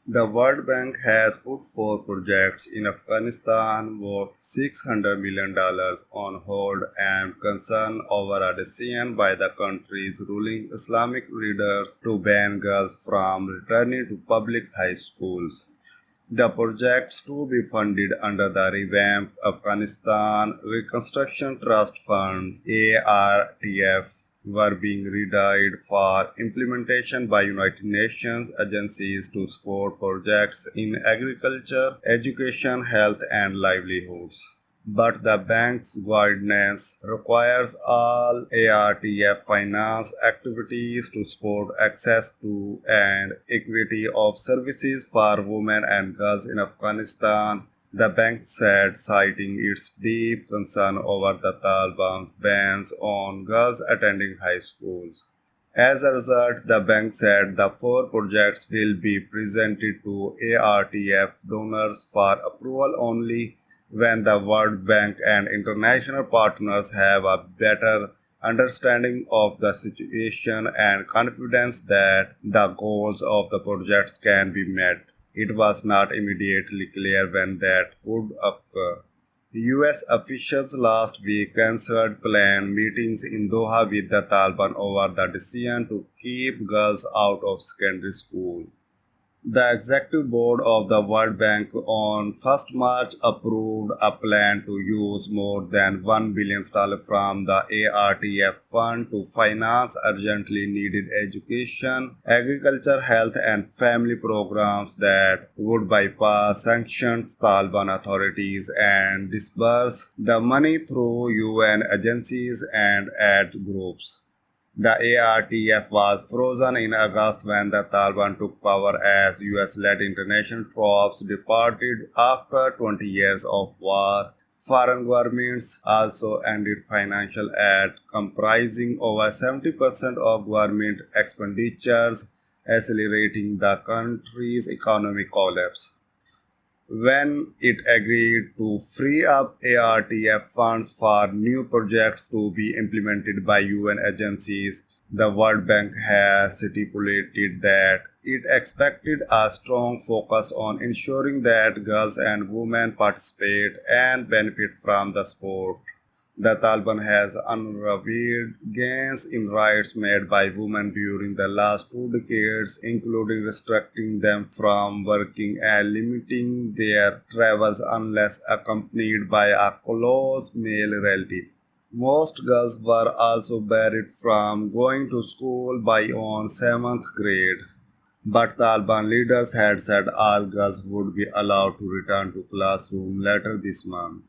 The World Bank has put four projects in Afghanistan worth $600 million on hold and concern over a decision by the country's ruling Islamic leaders to ban girls from returning to public high schools. The projects to be funded under the revamped Afghanistan Reconstruction Trust Fund (ARTF) were being readied for implementation by United Nations agencies to support projects in agriculture, education, health, and livelihoods. But the bank's guidance requires all ARTF finance activities to support access to and equity of services for women and girls in Afghanistan, the bank said, citing its deep concern over the Taliban's bans on girls attending high schools. As a result, the bank said the four projects will be presented to ARTF donors for approval only when the World Bank and international partners have a better understanding of the situation and confidence that the goals of the projects can be met. It was not immediately clear when that would occur. US officials last week cancelled planned meetings in Doha with the Taliban over the decision to keep girls out of secondary school. The executive board of the World Bank on 1st March approved a plan to use more than $1 billion from the ARTF fund to finance urgently needed education, agriculture, health, and family programs that would bypass sanctioned Taliban authorities and disburse the money through UN agencies and aid groups. The ARTF was frozen in August when the Taliban took power as US-led international troops departed after 20 years of war. Foreign governments also ended financial aid comprising over 70% of government expenditures, accelerating the country's economic collapse. When it agreed to free up ARTF funds for new projects to be implemented by UN agencies, the World Bank has stipulated that it expected a strong focus on ensuring that girls and women participate and benefit from the sport. The Taliban has unravelled gains in rights made by women during the last 2 decades, including restricting them from working and limiting their travels unless accompanied by a close male relative. Most girls were also barred from going to school by on 7th grade. But Taliban leaders had said all girls would be allowed to return to classroom later this month.